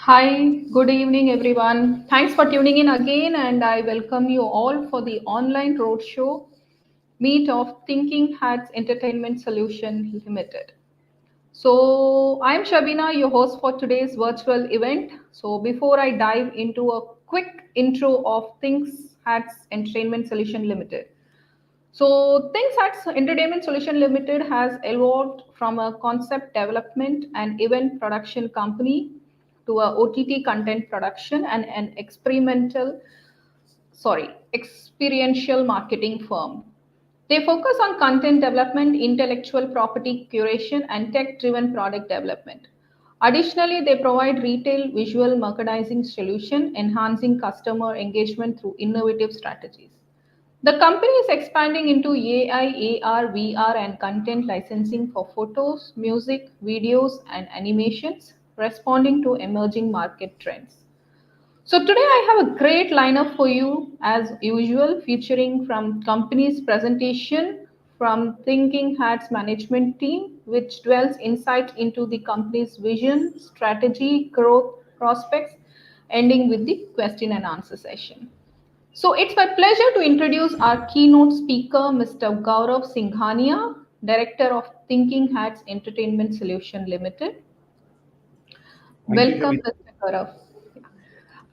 Hi, good evening, everyone. Thanks for tuning in again, and I welcome you all for the online roadshow meet of Thinking Hats Entertainment Solution Limited. So, I'm Shabina, your host for today's virtual event. So, before I dive into a quick intro of Things Hats Entertainment Solution Limited, so, Things Hats Entertainment Solution Limited has evolved from a concept development and event production company to a OTT content production and an experiential marketing firm. They focus on content development, intellectual property curation, and tech-driven product development. Additionally, they provide retail visual merchandising solution, enhancing customer engagement through innovative strategies. The company is expanding into AI, AR, VR, and content licensing for photos, music, videos, and animations, responding to emerging market trends. So today I have a great lineup for you as usual, featuring from company's presentation from Thinking Hats management team, which dwells insight into the company's vision, strategy, growth prospects, ending with the question and answer session. So it's my pleasure to introduce our keynote speaker, Mr. Gaurav Singhania, Director of Thinking Hats Entertainment Solution Limited. Thank you, Welcome, Shabina. Mr. Gaurav.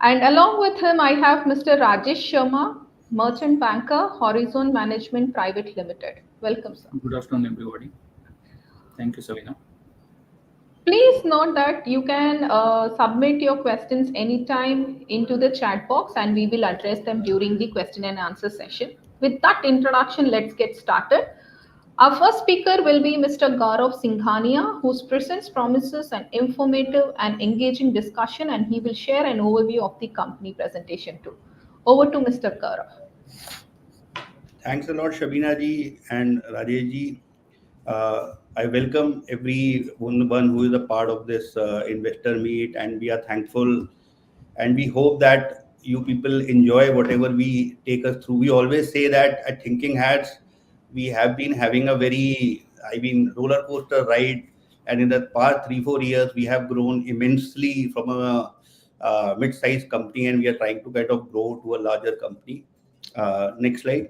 And along with him, I have Mr. Rajesh Sharma, Merchant Banker, Horizon Management Private Limited. Welcome, sir. Good afternoon, everybody. Thank you, Shabina. Please note that you can submit your questions anytime into the chat box and we will address them during the question and answer session. With that introduction, let's get started. Our first speaker will be Mr. Gaurav Singhania, whose presence promises an informative and engaging discussion, and he will share an overview of the company presentation too. Over to Mr. Gaurav. Thanks a lot, Shabina ji and Rajesh ji. I welcome everyone who is a part of this investor meet, and we are thankful and we hope that you people enjoy whatever we take us through. We always say that at Thinking Hats, we have been having a roller coaster ride, and in the past 3 4 years, we have grown immensely from a mid-sized company, and we are trying to kind of grow to a larger company. Next slide.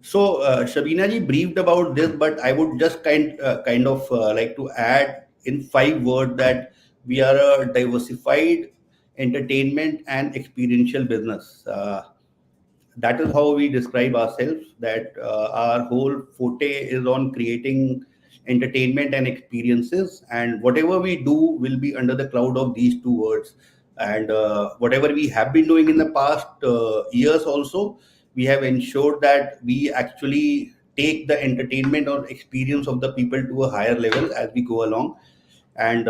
So, Shabina ji briefed about this, but I would just kind of like to add in 5 words that we are a diversified entertainment and experiential business. That is how we describe ourselves. That our whole forte is on creating entertainment and experiences, and whatever we do will be under the cloud of these 2 words. And whatever we have been doing in the past years also, we have ensured that we actually take the entertainment or experience of the people to a higher level as we go along, and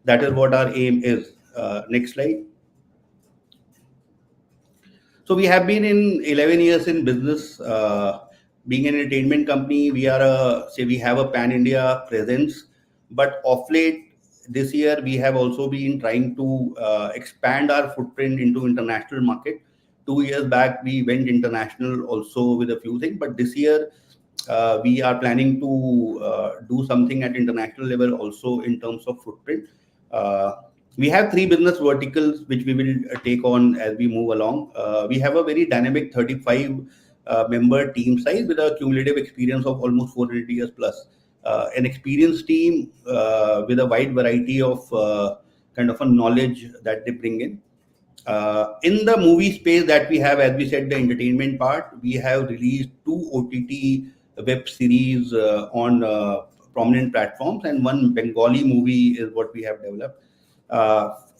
that is what our aim is. Next slide. So we have been in 11 years in business. Being an entertainment company, we have a pan India presence, but of late this year we have also been trying to expand our footprint into international market. 2 years back we went international also with a few things, but this year we are planning to do something at international level also in terms of footprint. Uh, we have 3 business verticals which we will take on as we move along. We have a very dynamic 35 member team size with a cumulative experience of almost 400 years plus. An experienced team with a wide variety of kind of a knowledge that they bring in. In the movie space that we have, as we said, the entertainment part, we have released 2 OTT web series on prominent platforms, and one Bengali movie is what we have developed.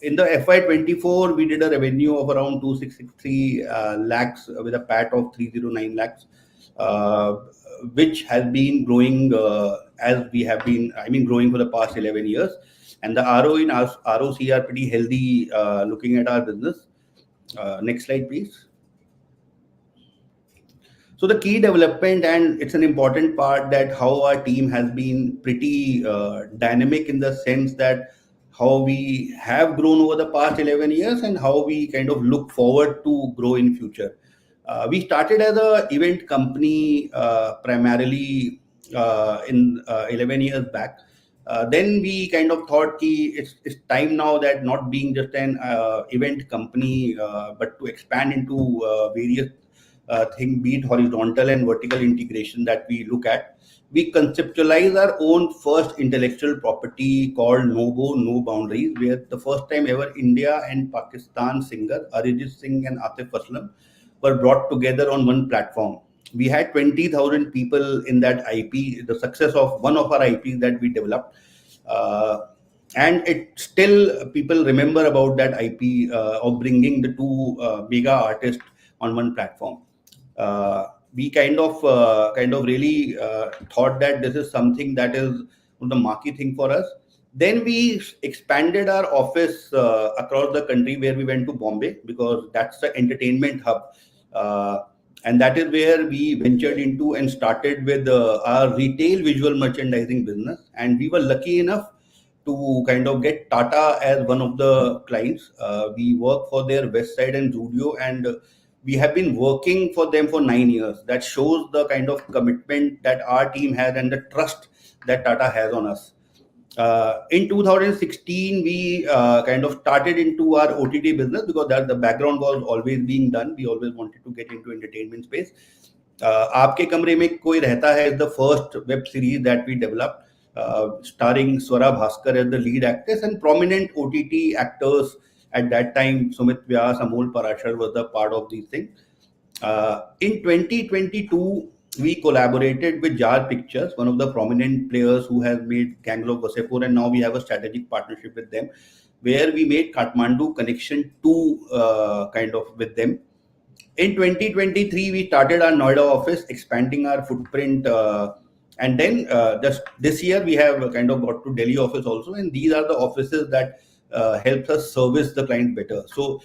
In the FY24, we did a revenue of around 2663 lakhs with a PAT of 309 lakhs, uh, which has been growing as we have been, growing for the past 11 years. And the ROE and ROC are pretty healthy looking at our business. Next slide, please. So the key development, and it's an important part, that how our team has been pretty dynamic in the sense that how we have grown over the past 11 years and how we kind of look forward to grow in future. We started as a event company primarily in 11 years back. Then we kind of thought ki it's time now that not being just an event company, but to expand into various things, be it horizontal and vertical integration that we look at. We conceptualize our own first intellectual property called Nobo, No Boundaries, where the first time ever India and Pakistan singer Arijit Singh and Atif Aslam were brought together on one platform. We had 20,000 people in that IP, the success of one of our IPs that we developed. Uh, and it still people remember about that IP of bringing the two mega artists on one platform. We kind of really thought that this is something that is the marquee thing for us. Then we expanded our office across the country, where we went to Bombay because that's the entertainment hub. Uh, and that is where we ventured into and started with our retail visual merchandising business. And we were lucky enough to kind of get Tata as one of the clients. We work for their West Side and Zudio, and we have been working for them for 9 years. That shows the kind of commitment that our team has and the trust that Tata has on us. In 2016, we kind of started into our OTT business because that the background was always being done. We always wanted to get into entertainment space. आपके कमरे में कोई रहता है is the first web series that we developed, starring Swara Bhaskar as the lead actress and prominent OTT actors at that time. Sumit Vyas, Amol Parashar was the part of these things. In 2022, we collaborated with Jar Pictures, one of the prominent players who has made Gangs of Wasseypur, and now we have a strategic partnership with them, where we made Kathmandu Connection 2 kind of with them. In 2023, we started our Noida office, expanding our footprint. And then just this year, we have kind of got to Delhi office also. And these are the offices that helps us service the client better. So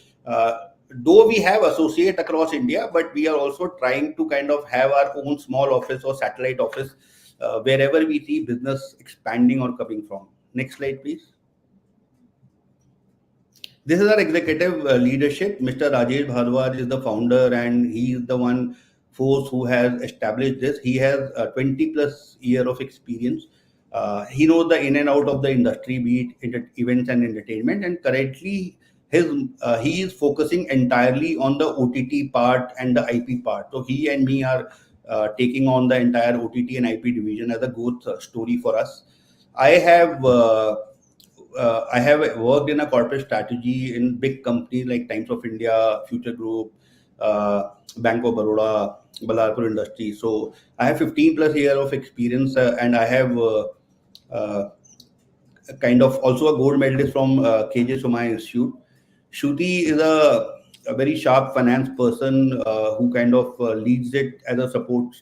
though we have associate across India, but we are also trying to kind of have our own small office or satellite office wherever we see business expanding or coming from. Next slide, please. This is our executive leadership. Mr. Rajesh Bhardwaj is the founder, and he is the one force who has established this. He has 20 plus year of experience. He knows the in and out of the industry, be it events and entertainment. And currently, he is focusing entirely on the OTT part and the IP part. So he and me are taking on the entire OTT and IP division as a growth story for us. I have. I have worked in a corporate strategy in big companies like Times of India, Future Group, Bank of Baroda, Balarpur Industry. So I have 15 plus year of experience, and I have kind of also a gold medalist from KJ Somaya Institute. Shruti is a very sharp finance person who kind of leads it as a support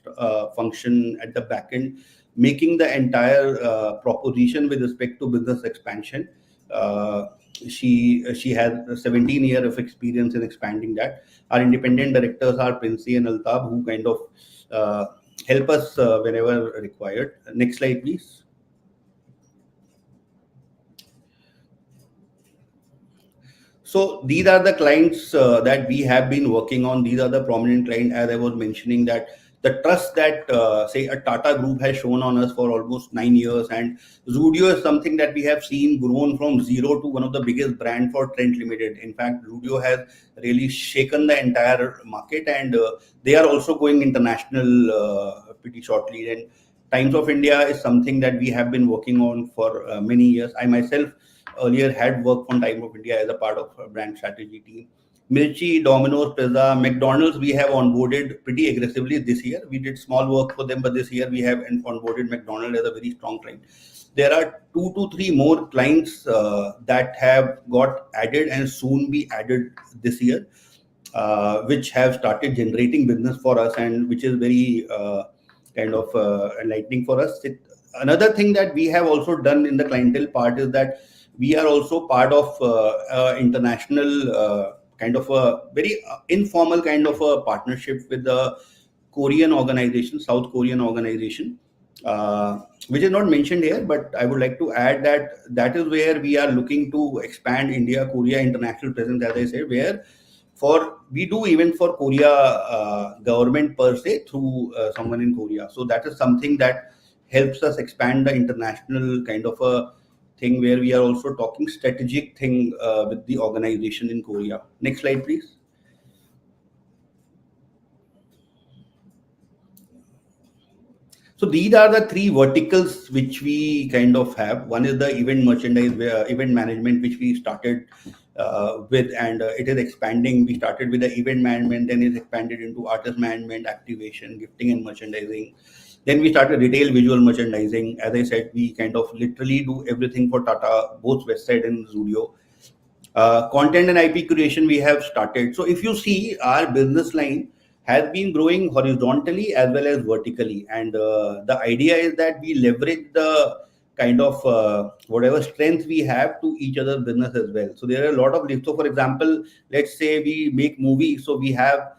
function at the back end, making the entire proposition with respect to business expansion. She has 17 years of experience in expanding that. Our independent directors are Princey and Altab, who kind of help us whenever required. Next slide, please. So these are the clients that we have been working on. These are the prominent clients, as I was mentioning, that the trust that say a Tata Group has shown on us for almost 9 years, and Zudio is something that we have seen grown from zero to one of the biggest brand for Trent Limited. In fact, Zudio has really shaken the entire market, and they are also going international pretty shortly. And Times of India is something that we have been working on for many years. I myself earlier had worked on Time of India as a part of a brand strategy team. Mirchi, Domino's, Pizza, McDonald's, we have onboarded pretty aggressively this year. We did small work for them, but this year we have onboarded McDonald's as a very strong client. There are 2 to 3 more clients that have got added and soon be added this year, which have started generating business for us, and which is very kind of enlightening for us. Another thing that we have also done in the clientele part is that we are also part of international kind of a very informal kind of a partnership with the Korean organization, South Korean organization, which is not mentioned here, but I would like to add that that is where we are looking to expand India Korea international presence, as I said, where for we do even for Korea government per se through someone in Korea. So that is something that helps us expand the international kind of a thing where we are also talking strategic thing with the organization in Korea. Next slide, please. So these are the three verticals which we kind of have. One is the event merchandise, event management, which we started with, and it is expanding. We started with the event management, then it expanded into artist management, activation, gifting, and merchandising. Then we started retail visual merchandising. As I said, we kind of literally do everything for Tata, both Westside and Zudio. Content and IP creation we have started. So if you see, our business line has been growing horizontally as well as vertically, and the idea is that we leverage the kind of whatever strengths we have to each other's business as well. So there are a lot of links. So for example, let's say we make movies, so we have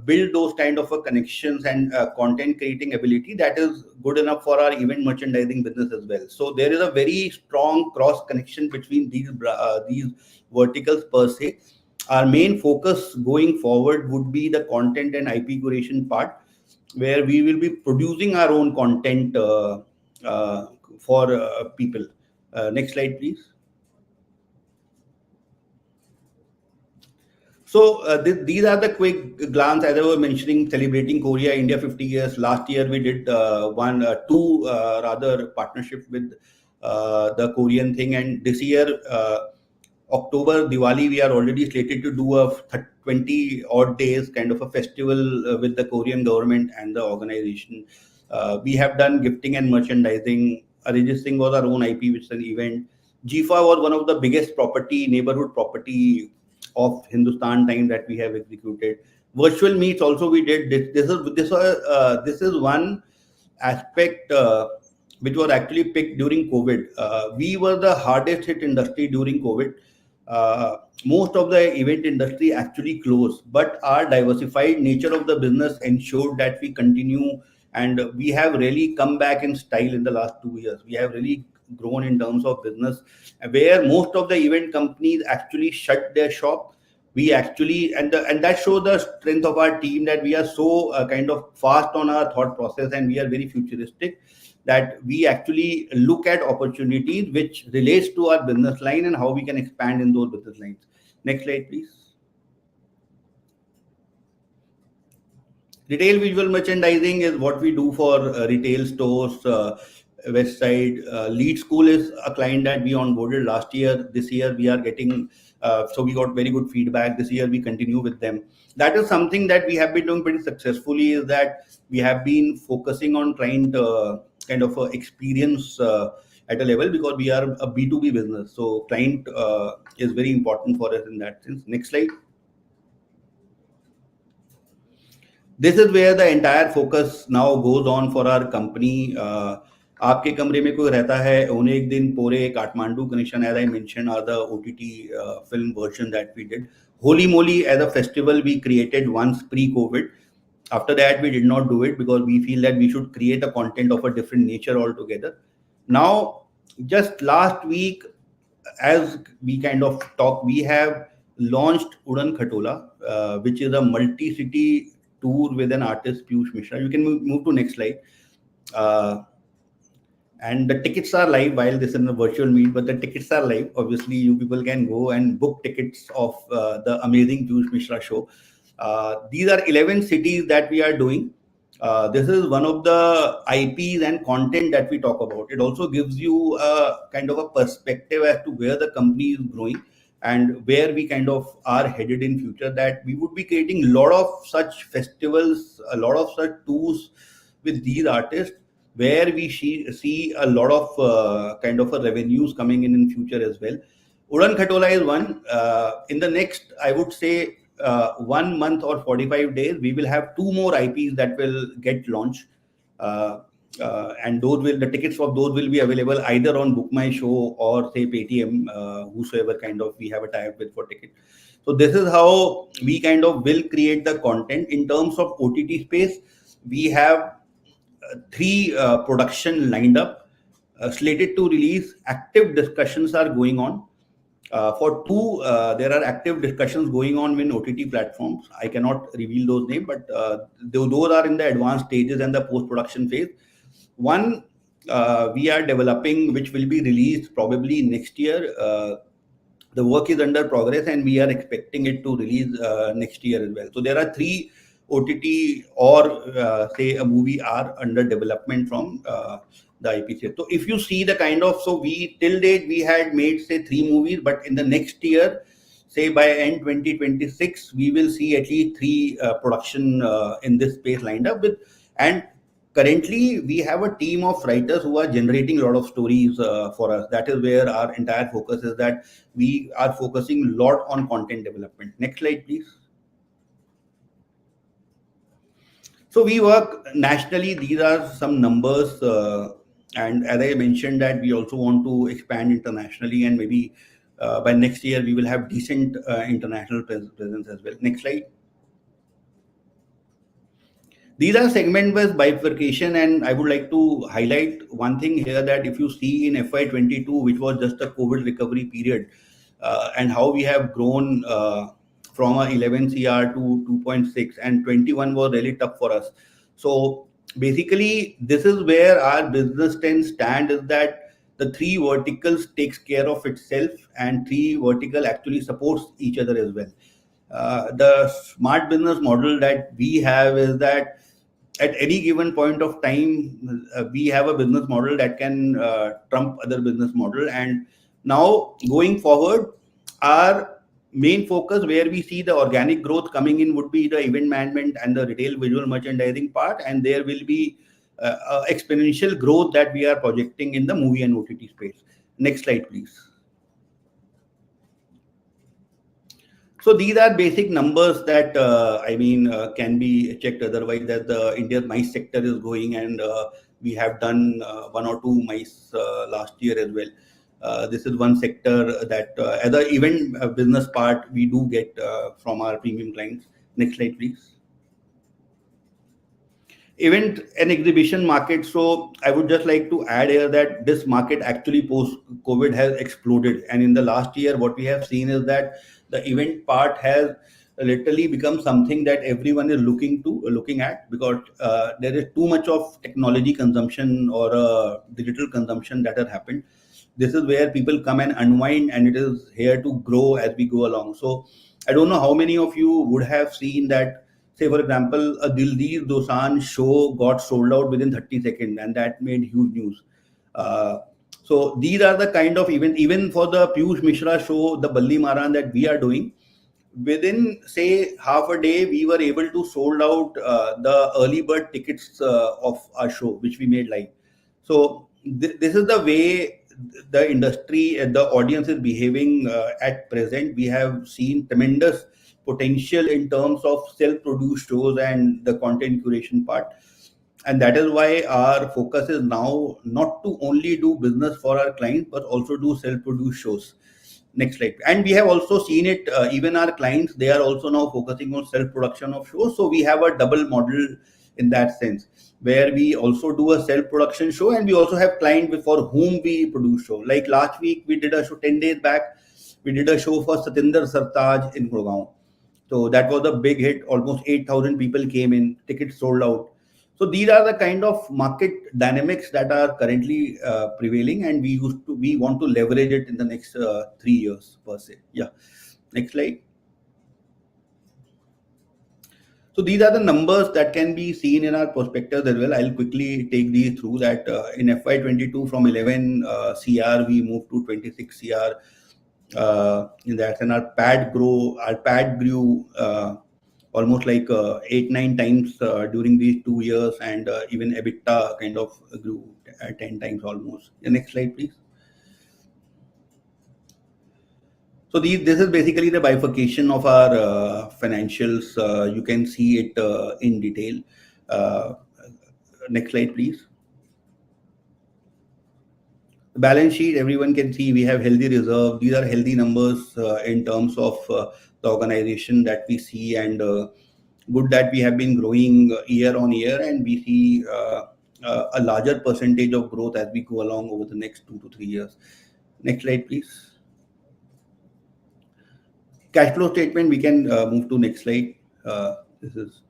build those kind of connections and content creating ability that is good enough for our event merchandising business as well. So there is a very strong cross connection between these verticals per se. Our main focus going forward would be the content and IP curation part, where we will be producing our own content uh, for people. Next slide, please. So these are the quick glance, as I was mentioning, celebrating Korea India 50 years. Last year we did two rather partnership with the Korean thing, and this year October Diwali we are already slated to do a 20 odd days kind of a festival with the Korean government and the organization. We have done gifting and merchandising. Arijit Singh was our own IP, which is an event. Jifa was one of the biggest neighborhood property of Hindustan time that we have executed. Virtual meets also we did. This is one aspect which was actually picked during COVID. We were the hardest hit industry during COVID. Most of the event industry actually closed, but our diversified nature of the business ensured that we continue, and we have really come back in style in the last 2 years. We have really grown in terms of business, where most of the event companies actually shut their shop. We actually, and that shows the strength of our team, that we are so kind of fast on our thought process, and we are very futuristic, that we actually look at opportunities which relates to our business line and how we can expand in those business lines. Next slide, please. Retail visual merchandising is what we do for retail stores. West Side Lead School is a client that we onboarded last year. This year we are getting, so we got very good feedback. This year we continue with them. That is something that we have been doing pretty successfully, is that we have been focusing on trying to kind of experience at a level, because we are a B2B business. So client is very important for us in that sense. Next slide. This is where the entire focus now goes on for our company. आपके कमरे में कोई रहता है, उन्हें एक दिन पूरे Kathmandu connection, as I mentioned, are the OTT film version that we did. Holy Moly as a festival we created once pre-COVID. After that we did not do it, because we feel that we should create a content of a different nature altogether. Now, just last week, as we kind of talk, we have launched Udan Khatola, which is a multi-city tour with an artist, Piyush Mishra. You can move to next slide. And the tickets are live while this is in a virtual meet, but the tickets are live. Obviously, you people can go and book tickets of the amazing Piyush Mishra show. These are 11 cities that we are doing. This is one of the IPs and content that we talk about. It also gives you a kind of a perspective as to where the company is growing and where we kind of are headed in future, that we would be creating a lot of such festivals, a lot of such tours with these artists, where we see a lot of kind of revenues coming in future as well. Udan Khatola is one. In the next, I would say, 1 month or 45 days, we will have two more IPs that will get launched. And the tickets for those will be available either on Book My Show or say Paytm, whosoever kind of we have a tie-up with for ticket. So this is how we kind of will create the content. In terms of OTT space, we have three production lined up, slated to release. Active discussions are going on. For two, there are active discussions going on with OTT platforms. I cannot reveal those names, but those are in the advanced stages and the post-production phase. One we are developing, which will be released probably next year. The work is under progress, and we are expecting it to release next year as well. So there are three OTT or say a movie are under development from the IPC. So if you see the kind of, so we till date we had made say three movies, but in the next year, say by end 2026, we will see at least three production in this space lined up with. And currently we have a team of writers who are generating a lot of stories for us. That is where our entire focus is, that we are focusing a lot on content development. Next slide, please. So we work nationally. These are some numbers, and as I mentioned, that we also want to expand internationally, and maybe by next year we will have decent international presence as well. Next slide. These are segment-based bifurcation, and I would like to highlight one thing here, that if you see in FY22, which was just a COVID recovery period, and how we have grown from a 11 CR to 2.6, and 21 was really tough for us. So basically, this is where our business can stand, is that the three verticals takes care of itself, and three vertical actually supports each other as well. The smart business model that we have is that at any given point of time, we have a business model that can trump other business model. And now going forward, our main focus where we see the organic growth coming in would be the event management and the retail visual merchandising part, and there will be exponential growth that we are projecting in the movie and OTT space. Next slide, please. So these are basic numbers that can be checked. Otherwise, that the Indian mice sector is going, and we have done one or two mice last year as well. This is one sector that, as an event business part, we do get from our premium clients. Next slide, please. Event and exhibition market. So I would just like to add here that this market actually post COVID has exploded, and in the last year, what we have seen is that the event part has literally become something that everyone is looking at, because there is too much of technology consumption or digital consumption that has happened. This is where people come and unwind, and it is here to grow as we go along. So I don't know how many of you would have seen that, say for example, a Dildeep Dosanjh show got sold out within 30 seconds, and that made huge news. So these are the kind of event, even for the Piyush Mishra show, the Balli Maran that we are doing, within say half a day we were able to sold out the early bird tickets of our show which we made live. So this is the way the industry and the audience is behaving at present. We have seen tremendous potential in terms of self-produced shows and the content curation part, and that is why our focus is now not to only do business for our clients but also do self-produced shows. Next slide. And we have also seen it, even our clients, they are also now focusing on self-production of shows. So we have a double model in that sense, where we also do a self-production show, and we also have clients for whom we produce show. Like last week, we did a show 10 days back. We did a show for Satinder Sartaj in Gurgaon. So that was a big hit. Almost 8,000 people came in, tickets sold out. So these are the kind of market dynamics that are currently prevailing, and we want to leverage it in the next 3 years per se. Yeah. Next slide. So these are the numbers that can be seen in our prospectus as well. I'll quickly take these through that. In FY22, from 11 CR, we moved to 26 CR. In that, and our PAD grew almost like 8-9 times during these 2 years, and even EBITDA kind of grew 10 times almost. The next slide, please. So this is basically the bifurcation of our financials. You can see it in detail. Uh, Next slide, please. The balance sheet, everyone can see we have healthy reserve. These are healthy numbers in terms of the organization that we see, and good that we have been growing year on year, and we see a larger percentage of growth as we go along over the next 2 to 3 years. Next slide, please. Cash flow statement, we can move to next slide. This is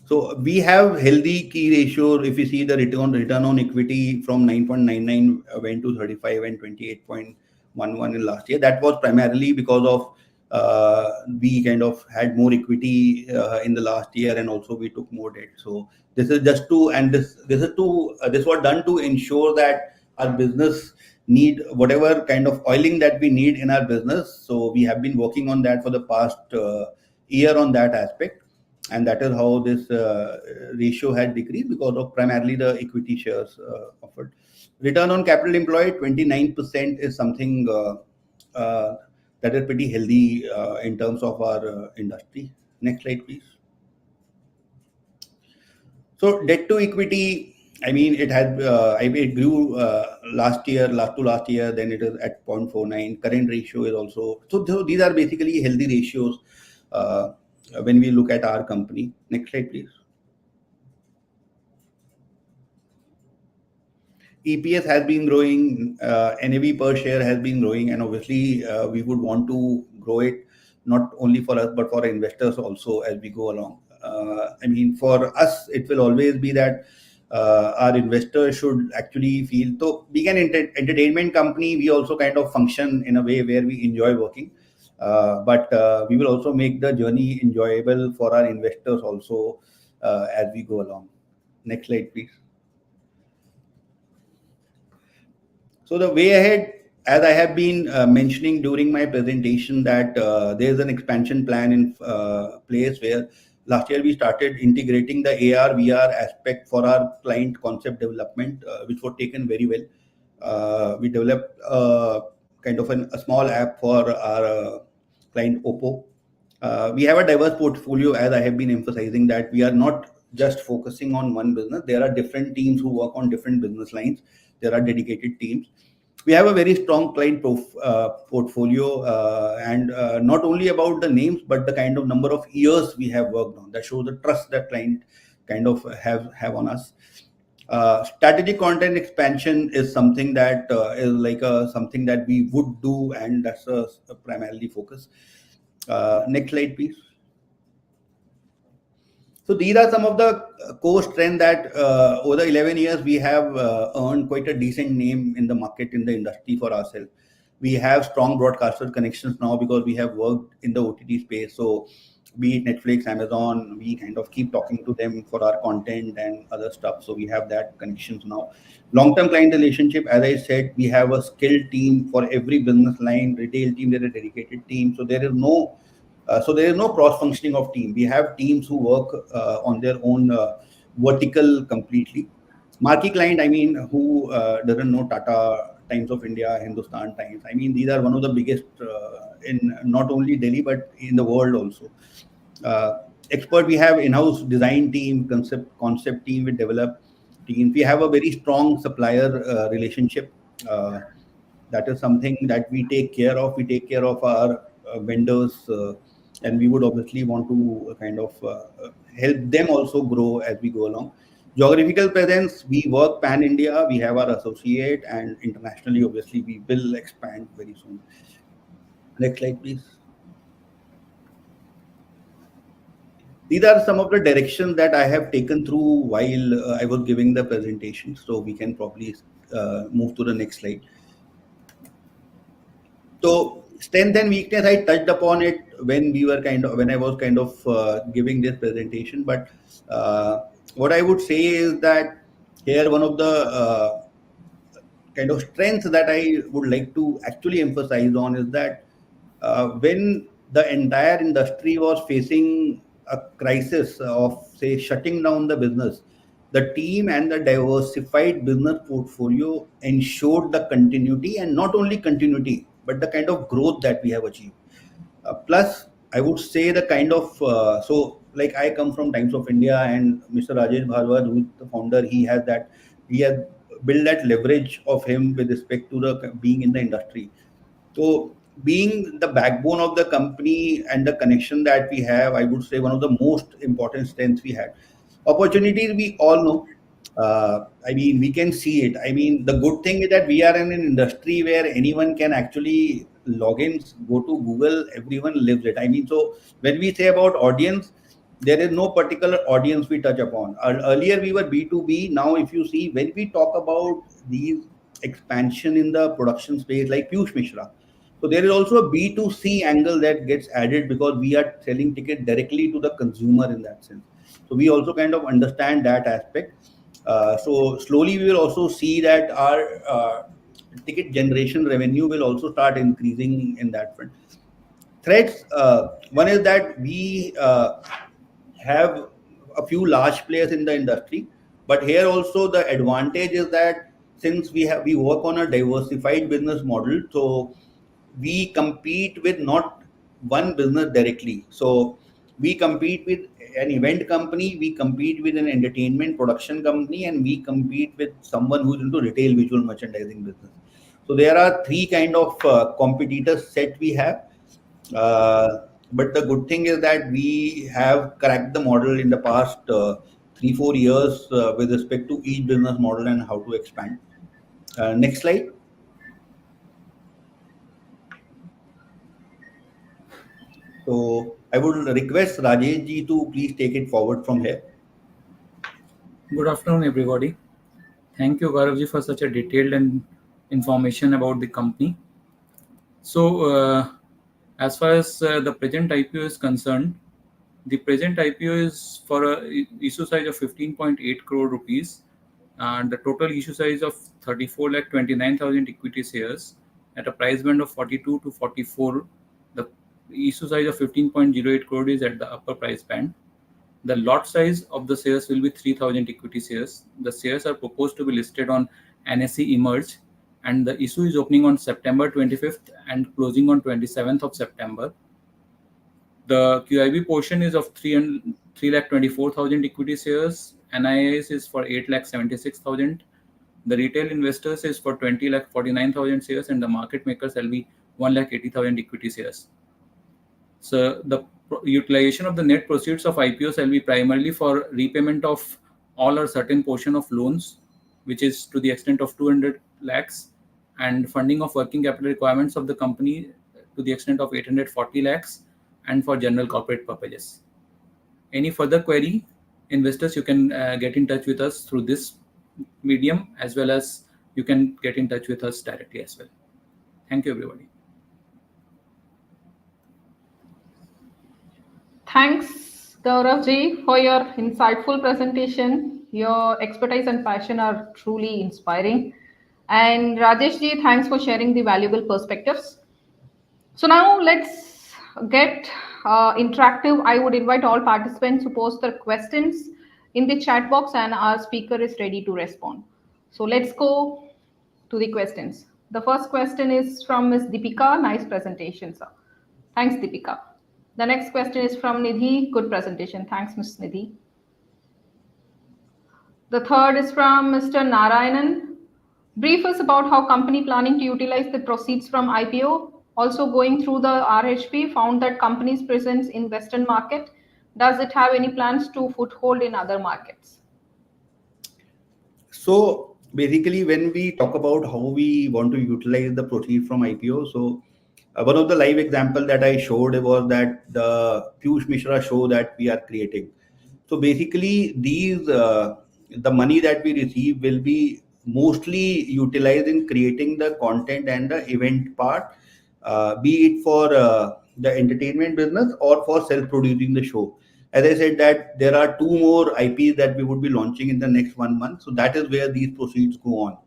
So we have healthy key ratio. If you see the return on equity from 9.99 went to 35 and 28.11 in last year. That was primarily because of we kind of had more equity in the last year, and also we took more debt. So this is just to, and this is to this was done to ensure that our business need whatever kind of oiling that we need in our business. So we have been working on that for the past year on that aspect, and that is how this ratio had decreased because of primarily the equity shares offered. Return on capital employed 29% is something that is pretty healthy in terms of our industry. Next slide, please. So debt to equity, I mean, it grew last year, then it is at 0.49. Current ratio is also, so these are basically healthy ratios uh, when we look at our company. Next slide, please. EPS has been growing, NAV per share has been growing, and obviously we would want to grow it not only for us but for investors also as we go along. I mean, for us, it will always be that our investors should actually feel. So, being an entertainment company, we also kind of function in a way where we enjoy working, but we will also make the journey enjoyable for our investors also as we go along. Next slide, please. So the way ahead, as I have been mentioning during my presentation, that there is an expansion plan in place where last year we started integrating the AR VR aspect for our client concept development, which was taken very well. We developed kind of a small app for our client Oppo. We have a diverse portfolio, as I have been emphasizing that we are not just focusing on one business. There are different teams who work on different business lines. There are dedicated teams. We have a very strong portfolio, and not only about the names, but the kind of number of years we have worked on. That shows the trust that client kind of have on us. Strategic content expansion is something that is like something that we would do, and that's a primarily focus. Next slide, please. So these are some of the core strengths that over the 11 years we have earned quite a decent name in the market, in the industry for ourselves. We have strong broadcaster connections now because we have worked in the OTT space. So be it Netflix, Amazon, we kind of keep talking to them for our content and other stuff. So we have that connections now. Long-term client relationship, as I said, we have a skilled team for every business line. Retail team, there is a dedicated team. So there is no cross functioning of team. We have teams who work on their own vertical completely. Marquee client, I mean, who doesn't know Tata, Times of India, Hindustan Times? I mean, these are one of the biggest in not only Delhi but in the world also. Expert, we have in-house design team, concept team, we develop team. We have a very strong supplier relationship. That is something that we take care of. We take care of our vendors, and we would obviously want to kind of help them also grow as we go along. Geographical presence, we work pan India. We have our associate, and internationally, obviously, we will expand very soon. Next slide, please. These are some of the directions that I have taken through while I was giving the presentation. So we can probably move to the next slide. So strength and weakness, I touched upon it when I was kind of giving this presentation. But what I would say is that here one of the kind of strengths that I would like to actually emphasize on is that when the entire industry was facing a crisis of, say, shutting down the business, the team and the diversified business portfolio ensured the continuity, and not only continuity, but the kind of growth that we have achieved. Plus, I would say the kind of like I come from Times of India, and Mr. Rajesh Bharwaj, who is the founder, he has built that leverage of him with respect to the being in the industry. So, being the backbone of the company and the connection that we have, I would say one of the most important strengths we had. Opportunities, we all know. I mean, we can see it. I mean, the good thing is that we are in an industry where anyone can actually log in, go to Google, everyone lives it. I mean, so when we say about audience, there is no particular audience we touch upon. Earlier we were B2B. Now, if you see, when we talk about these expansion in the production space, like Piyush Mishra, so there is also a B2C angle that gets added because we are selling ticket directly to the consumer in that sense. So we also kind of understand that aspect. So slowly we will also see that our ticket generation revenue will also start increasing in that front. Threats, one is that we have a few large players in the industry, but here also the advantage is that since we work on a diversified business model, so we compete with not one business directly. So we compete with an event company, we compete with an entertainment production company, and we compete with someone who's into retail visual merchandising business. So there are three kind of competitors set we have. But the good thing is that we have cracked the model in the past 3 4 years with respect to each business model and how to expand. Next slide. So I would request Rajesh ji to please take it forward from here. Good afternoon, everybody. Thank you, Gauravji, for such a detailed and information about the company. So, as far as the present IPO is concerned, the present IPO is for a issue size of 15.8 crore rupees, and the total issue size of 34 lakh 29,000 equity shares at a price band of 42 to 44. The issue size of 15.08 crore is at the upper price band. The lot size of the shares will be 3,000 equity shares. The shares are proposed to be listed on NSE Emerge, and the issue is opening on September 25th and closing on 27th of September. The QIB portion is of 3,24,000 equity shares. NIIs is for 8,76,000. The retail investors is for 20,49,000 shares, and the market makers will be 1,80,000 equity shares. So the utilization of the net proceeds of IPOs will be primarily for repayment of all or certain portion of loans, which is to the extent of 200 lakhs, and funding of working capital requirements of the company to the extent of 840 lakhs, and for general corporate purposes. Any further query, investors, you can get in touch with us through this medium, as well as you can get in touch with us directly as well. Thank you, everybody. Thanks, Gaurav ji, for your insightful presentation. Your expertise and passion are truly inspiring. And Rajesh ji, thanks for sharing the valuable perspectives. So now let's get interactive. I would invite all participants to post their questions in the chat box, and our speaker is ready to respond. So let's go to the questions. The first question is from Ms. Deepika. Nice presentation, sir. Thanks, Deepika. The next question is from Nidhi. Good presentation. Thanks, Ms. Nidhi. The third is from Mr. Narayanan. Brief us about how company planning to utilize the proceeds from IPO. Also going through the RHP, found that company's presence in Western market. Does it have any plans to foothold in other markets? So basically, when we talk about how we want to utilize the proceeds from IPO, so one of the live example that I showed was that the Piyush Mishra show that we are creating. So basically, these the money that we receive will be mostly utilized in creating the content and the event part, be it for the entertainment business or for self-producing the show. As I said, that there are two more IPs that we would be launching in the next 1 month. So that is where these proceeds go on.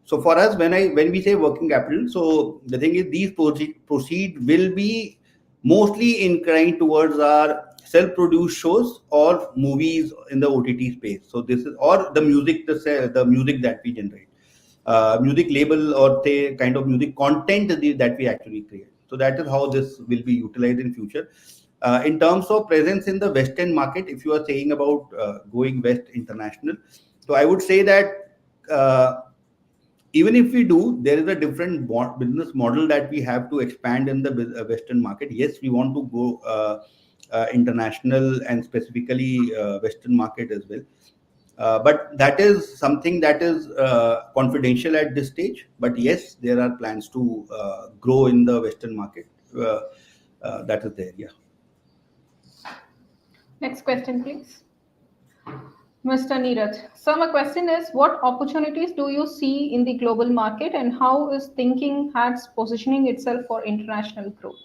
So for us, when we say working capital, so the thing is these proceed will be mostly inclined towards our self-produced shows or movies in the OTT space. So this is or the music, the music that we generate, music label or the kind of music content that we actually create. So that is how this will be utilized in future. In terms of presence in the Western market, if you are saying about going West international, so I would say that. Even if we do, there is a different business model that we have to expand in the Western market. Yes, we want to go international and specifically Western market as well. But that is something that is confidential at this stage. But yes, there are plans to grow in the Western market. That is there, yeah. Next question, please. Mr. Neeraj. So my question is, what opportunities do you see in the global market and how is Thinking Hats positioning itself for international growth?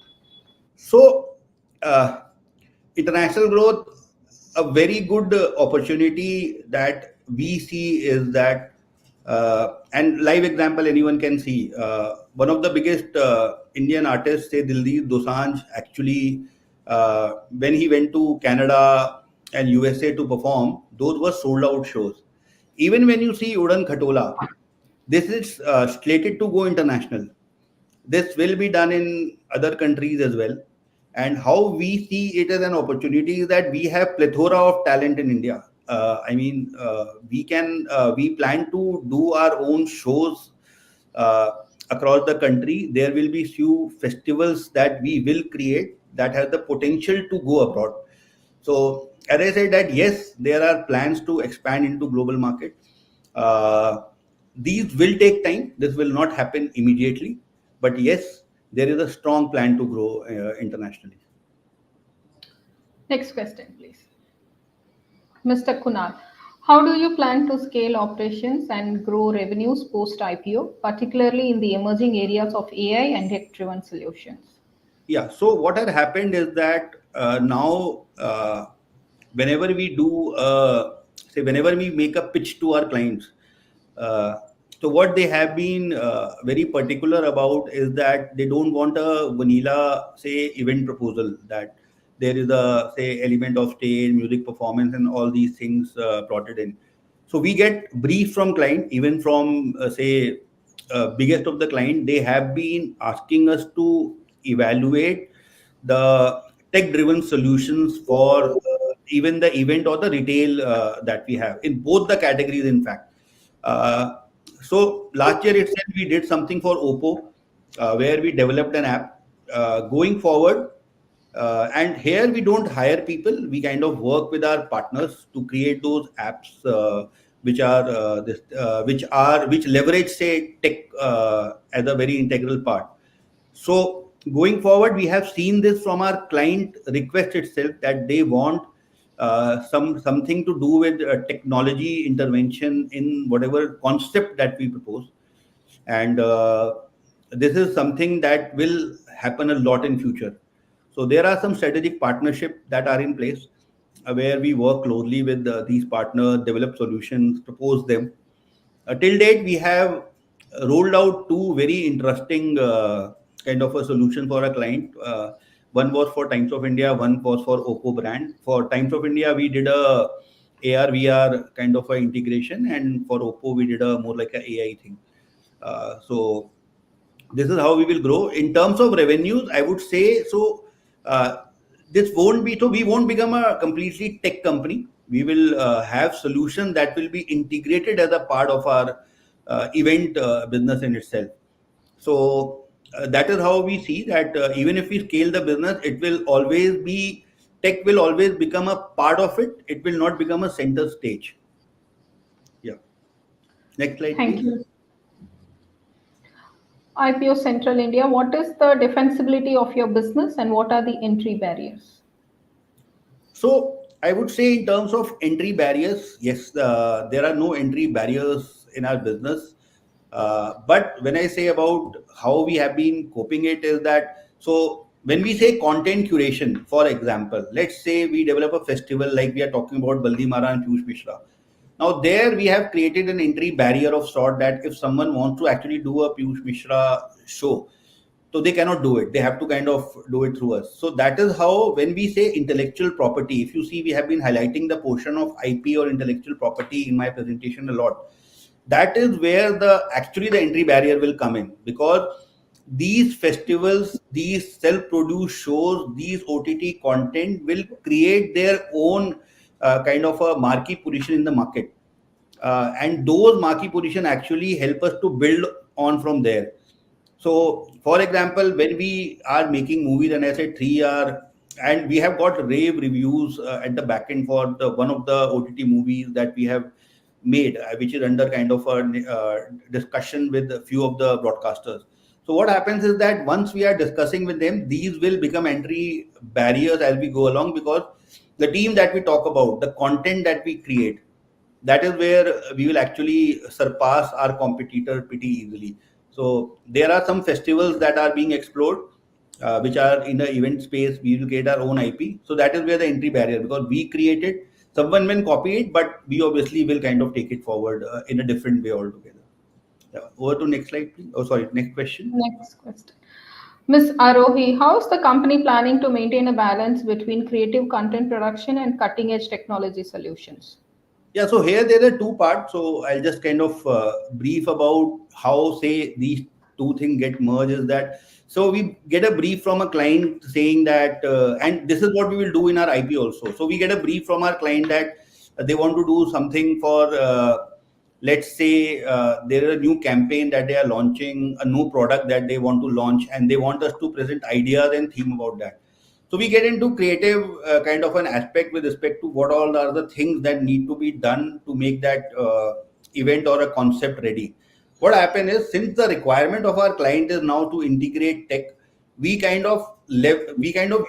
So, uh, international growth, a very good opportunity that we see is that, and live example anyone can see. One of the biggest Indian artists, say Diljit Dosanjh, actually, when he went to Canada and USA to perform, those were sold out shows. Even when you see Udan Khatola, this is slated to go international. This will be done in other countries as well. And how we see it as an opportunity is that we have plethora of talent in India. We plan to do our own shows uh, across the country. There will be few festivals that we will create that have the potential to go abroad. So as I said that yes, there are plans to expand into global market. Uh, these will take time. This will not happen immediately, but yes, there is a strong plan to grow internationally. Next question, please. Mr. Kunal. How do you plan to scale operations and grow revenues post IPO, particularly in the emerging areas of AI and tech driven solutions? Yeah. So what had happened is that now, whenever we do, whenever we make a pitch to our clients, uh, so what they have been very particular about is that they don't want a vanilla, say, event proposal that there is a say element of stage, music performance, and all these things plotted in. So we get brief from client, even from say biggest of the client. They have been asking us to evaluate the tech-driven solutions for even the event or the retail that we have in both the categories. In fact, uh, so last year itself we did something for Oppo, where we developed an app. Going forward, and here we don't hire people. We kind of work with our partners to create those apps which leverage say tech as a very integral part. So going forward, we have seen this from our client request itself that they want something to do with technology intervention in whatever concept that we propose, and this is something that will happen a lot in future. So there are some strategic partnership that are in place where we work closely with these partners, develop solutions, propose them. Till date, we have rolled out two very interesting kind of a solution for a client. One was for Times of India, one was for Oppo brand. For Times of India, we did a AR VR kind of a integration, and for Oppo, we did a more like a AI thing. So this is how we will grow in terms of revenues. I would say so. Uh, this won't be so we won't become a completely tech company. We will have solutions that will be integrated as a part of our event business in itself. So that is how we see that even if we scale the business, it will always be tech will always become a part of it. It will not become a center stage. Yeah. Next slide, Thank please. you. IPO Central India, what is the defensibility of your business and what are the entry barriers? So I would say in terms of entry barriers, yes, there are no entry barriers in our business. But when I say about how we have been coping it is that so when we say content curation, for example, let's say we develop a festival like we are talking about Baldi Mara and Piyush Mishra. Now there we have created an entry barrier of sort that if someone wants to actually do a Piyush Mishra show, so they cannot do it. They have to kind of do it through us. So that is how when we say intellectual property, if you see we have been highlighting the portion of IP or intellectual property in my presentation a lot. That is where the entry barrier will come in, because these festivals, these self-produced shows, these OTT content will create their own kind of a marquee position in the market, and those marquee position actually help us to build on from there. So, for example, when we are making movies, and I said 3 hour, and we have got rave reviews at the back end for the one of the OTT movies that we have made, which is under kind of a discussion with a few of the broadcasters. So what happens is that once we are discussing with them, these will become entry barriers as we go along, because the team that we talk about, the content that we create, that is where we will actually surpass our competitor pretty easily. So there are some festivals that are being explored, which are in the event space. We will get our own IP. So that is where the entry barrier, because we create it, someone will copy it, but we obviously will kind of take it forward in a different way altogether. Yeah. Over to next slide, please. Oh, sorry, next question. Next question. Ms. Arohi, how is the company planning to maintain a balance between creative content production and cutting edge technology solutions? Yeah, so here there are two parts. So I'll just kind of brief about how, say, these two things get merged. Is that so we get a brief from a client saying that, and this is what we will do in our IP also. So we get a brief from our client that they want to do something for, let's say, there is a new campaign that they are launching, a new product that they want to launch, and they want us to present ideas and theme about that. So we get into creative kind of an aspect with respect to what all are the things that need to be done to make that event or a concept ready. What happened is, since the requirement of our client is now to integrate tech, we kind of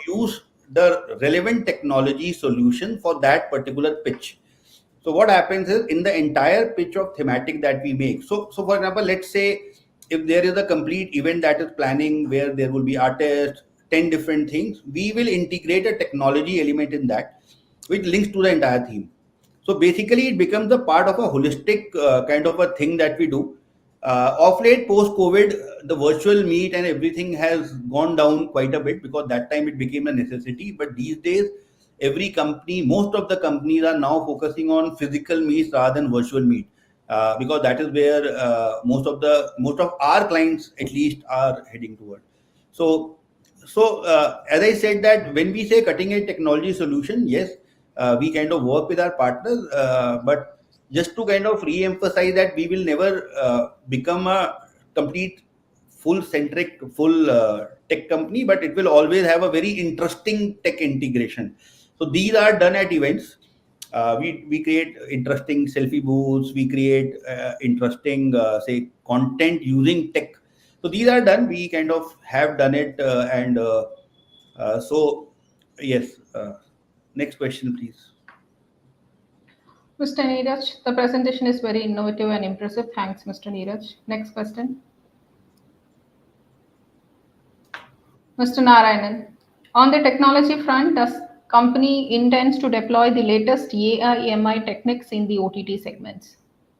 use the relevant technology solution for that particular pitch. So what happens is, in the entire pitch of thematic that we make. So for example, let's say if there is a complete event that is planning where there will be artists, 10 different things, we will integrate a technology element in that, which links to the entire theme. So basically, it becomes a part of a holistic kind of a thing that we do. Of late, post COVID, the virtual meet and everything has gone down quite a bit, because that time it became a necessity. But these days, every company, most of the companies are now focusing on physical meets rather than virtual meet, because that is where most of our clients at least are heading toward. So as I said, that when we say cutting edge technology solution, yes, we kind of work with our partners, but just to kind of re-emphasize that we will never become a complete full centric full tech company, but it will always have a very interesting tech integration. So these are done at events. We create interesting selfie booths, we create interesting say content using tech. So these are done, we kind of have done it, and so yes. Next question, please. Mr. Neeraj, the presentation is very innovative and impressive. Thanks, Mr. Neeraj. Next question. Mr. Narayanan, on the technology front, does company intends to deploy the latest AI/MI techniques in the OTT segments?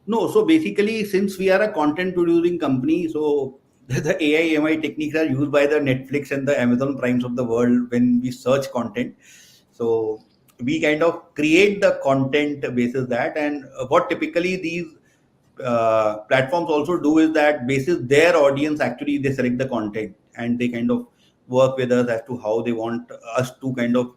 No, so basically, since we are a content producing company, so the AI MI techniques are used by the Netflix and the Amazon Primes of the world when we search content. So we kind of create the content basis that, and what typically these platforms also do is that basis their audience, actually they select the content and they kind of work with us as to how they want us to kind of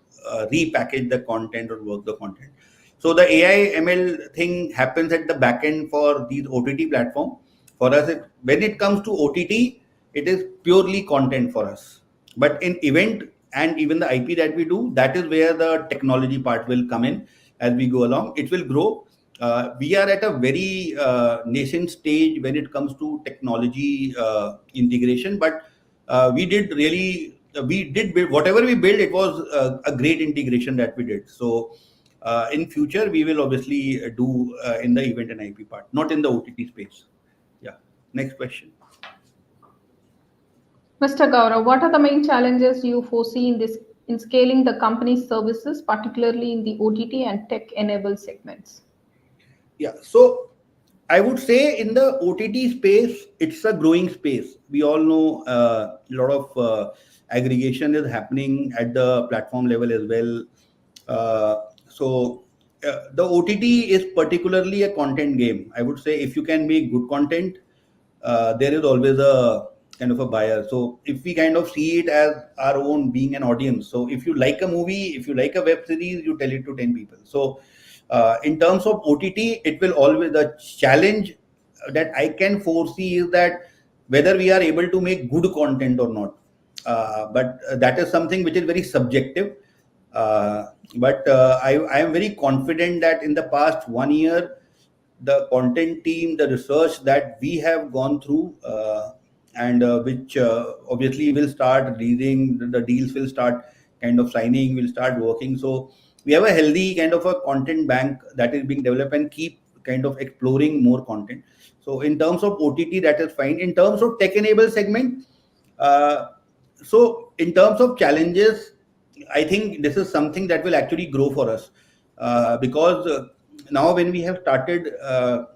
repackage the content or work the content. So the AI ML thing happens at the back end for these OTT platform. For us, when it comes to OTT, it is purely content for us. But in event and even the IP that we do, that is where the technology part will come in as we go along. It will grow. We are at a very nascent stage when it comes to technology integration, but we did build whatever we built. It was a great integration that we did. So in future, we will obviously do in the event and IP part, not in the OTT space. Yeah. Next question. Mr. Gaurav, what are the main challenges you foresee in scaling the company's services, particularly in the OTT and tech-enabled segments? Yeah. So I would say in the OTT space, it's a growing space. We all know a lot of aggregation is happening at the platform level as well. The OTT is particularly a content game. I would say if you can make good content, there is always a kind of a buyer. So if we kind of see it as our own being an audience, so if you like a movie, if you like a web series, you tell it to 10 people. So in terms of OTT, it will always, the challenge that I can foresee is that whether we are able to make good content or not. But that is something which is very subjective. I am very confident that in the past 1 year, the content team, the research that we have gone through, and which obviously will start releasing, the deals will start kind of signing, will start working. So we have a healthy kind of a content bank that is being developed and keep kind of exploring more content. So in terms of OTT, that is fine. In terms of tech-enabled segment, uh, so in terms of challenges, I think this is something that will actually grow for us, because now when we have started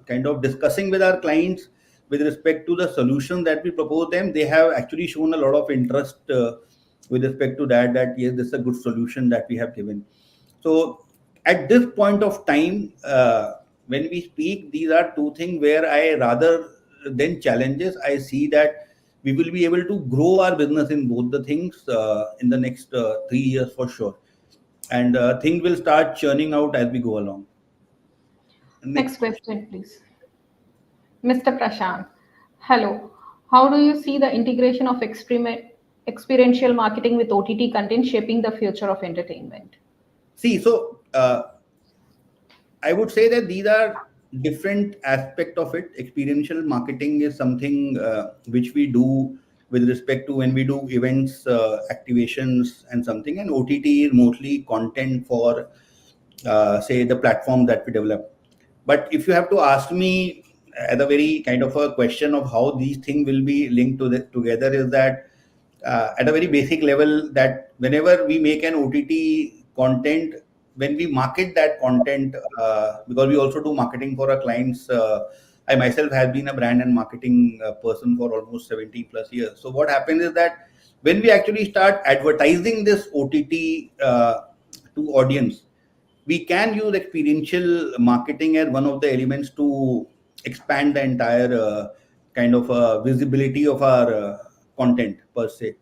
kind of discussing with our clients with respect to the solution that we propose them, they have actually shown a lot of interest with respect to that. That yes, this is a good solution that we have given. So at this point of time, when we speak, these are two things where I rather than challenges, I see that we will be able to grow our business in both the things in the next 3 years for sure, and things will start churning out as we go along. Next Next question. question, please. Mr. Prashant, hello. How do you see the integration of experiential marketing with OTT content shaping the future of entertainment? See, so I would say that these are different aspect of it. Experiential marketing is something which we do with respect to when we do events, activations, and something. And OTT is mostly content for, say, the platform that we develop. But if you have to ask me at a very kind of a question of how these things will be linked together, is that at a very basic level, that whenever we make an OTT content, when we market that content, because we also do marketing for our clients. I myself have been a brand and marketing person for almost 70 plus years. So what happens is that when we actually start advertising this OTT to audience, we can use experiential marketing as one of the elements to expand the entire kind of visibility of our content per se.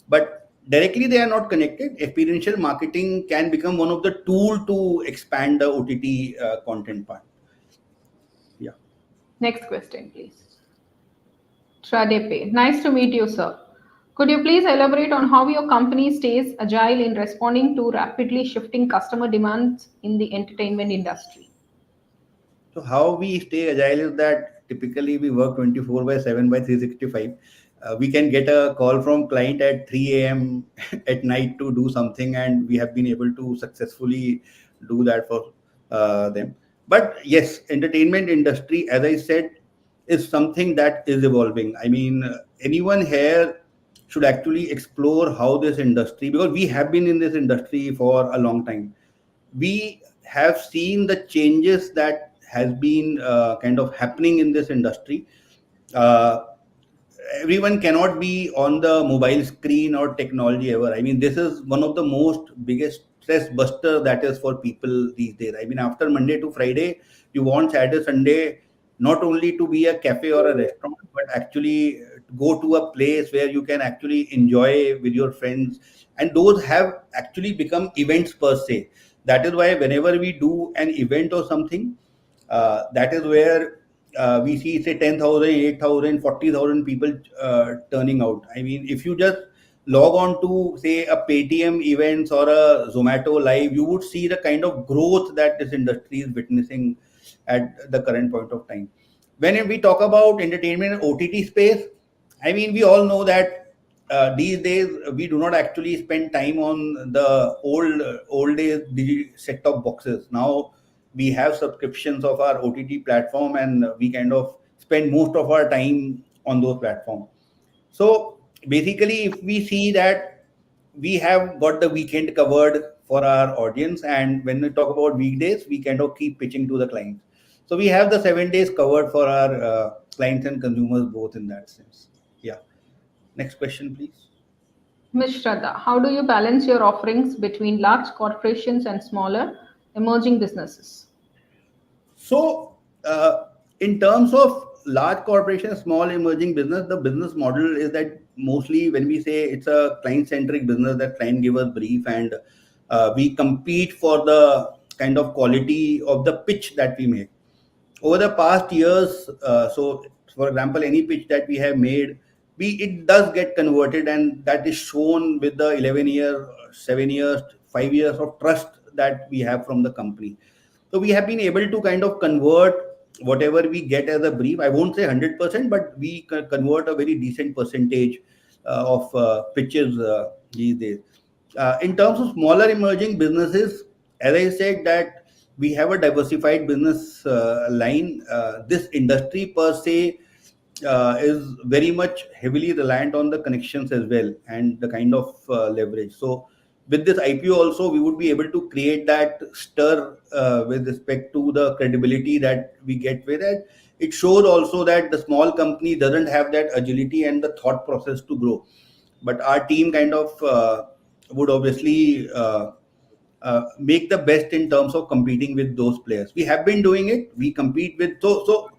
But directly they are not connected. Experiential marketing can become one of the tool to expand the OTT content part. Yeah. Next question, please. Tradepe, nice to meet you, sir. Could you please elaborate on how your company stays agile in responding to rapidly shifting customer demands in the entertainment industry? So how we stay agile is that typically we work 24 by 7 by 365. We can get a call from client at 3 a.m. at night to do something, and we have been able to successfully do that for them. But yes, entertainment industry, as I said, is something that is evolving. I mean, anyone here should actually explore how this industry, because we have been in this industry for a long time, we have seen the changes that has been kind of happening in this industry. uh, Everyone cannot be on the mobile screen or technology ever. I mean, this is one of the most biggest stress buster that is for people these days. I mean, after Monday to Friday, you want Saturday, Sunday not only to be a cafe or a restaurant, but actually go to a place where you can actually enjoy with your friends. And those have actually become events per se. That is why whenever we do an event or something, that is where we see say 10,000, 8,000, 40,000 people turning out. I mean, if you just log on to say a Paytm events or a Zomato live, you would see the kind of growth that this industry is witnessing at the current point of time. When we talk about entertainment and OTT space, I mean, we all know that these days we do not actually spend time on the old days set top boxes. Now we have subscriptions of our OTT platform, and we kind of spend most of our time on those platforms. So basically, if we see that we have got the weekend covered for our audience, and when we talk about weekdays, we kind of keep pitching to the clients. So we have the 7 days covered for our clients and consumers both in that sense. Yeah. Next question, please. Ms. Shraddha, how do you balance your offerings between large corporations and smaller emerging businesses? So, in terms of large corporation, small emerging business, the business model is that mostly when we say it's a client centric business, that client give us brief, and we compete for the kind of quality of the pitch that we make. Over the past years, so for example, any pitch that we have made, we it does get converted, and that is shown with the 11 year, 7 years, 5 years of trust that we have from the company. So we have been able to kind of convert whatever we get as a brief. I won't say 100%, but we convert a very decent percentage of pitches these days. In terms of smaller emerging businesses, as I said that we have a diversified business line. This industry per se is very much heavily reliant on the connections as well and the kind of leverage. So with this IPO also, we would be able to create that stir with respect to the credibility that we get with it. It shows also that the small company doesn't have that agility and the thought process to grow. But our team kind of would obviously make the best in terms of competing with those players. We have been doing it. We compete with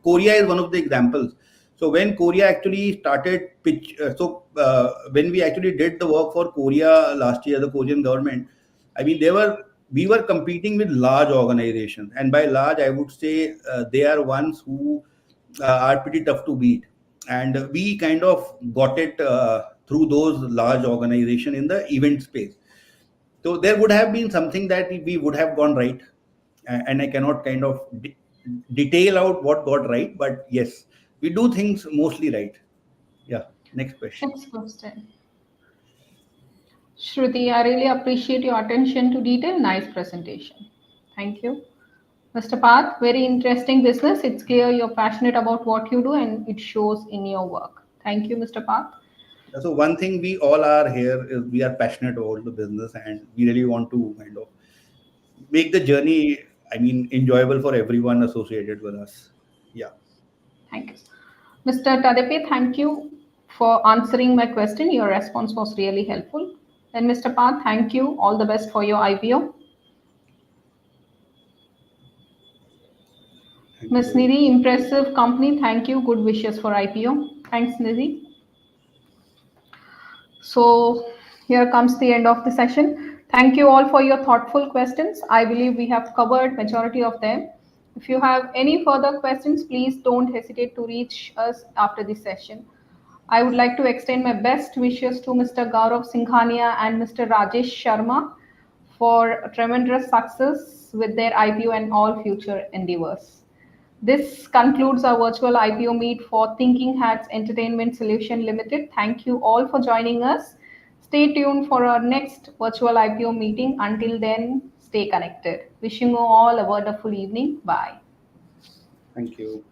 Korea is one of the examples. So when Korea actually started when we actually did the work for Korea last year, the Korean government, I mean we were competing with large organizations, and by large I would say they are ones who are pretty tough to beat, and we kind of got it through those large organizations in the event space. So there would have been something that we would have gone right, and I cannot kind of detail out what got right, but yes, we do things mostly right. Yeah. Next question. Next question. Shruti, I really appreciate your attention to detail. Nice presentation. Thank you. Mr. Path, very interesting business. It's clear you're passionate about what you do and it shows in your work. Thank you, Mr. Path. So one thing we all are here is we are passionate about the business, and we really want to kind of make the journey, I mean, enjoyable for everyone associated with us. Yeah. Thank you. Mr. Tadepe, thank you for answering my question. Your response was really helpful. And Mr. Path, thank you. All the best for your IPO. Thank Ms. you. Nidhi, impressive company. Thank you. Good wishes for IPO. Thanks, Nidhi. So here comes the end of the session. Thank you all for your thoughtful questions. I believe we have covered majority of them. If you have any further questions, please don't hesitate to reach us after this session. I would like to extend my best wishes to Mr. Gaurav Singhania and Mr. Rajesh Sharma for tremendous success with their IPO and all future endeavors. This concludes our virtual IPO meet for Thinking Hats Entertainment Solution Limited. Thank you all for joining us. Stay tuned for our next virtual IPO meeting. Until then, stay connected. Wishing you all a wonderful evening. Bye. Thank you.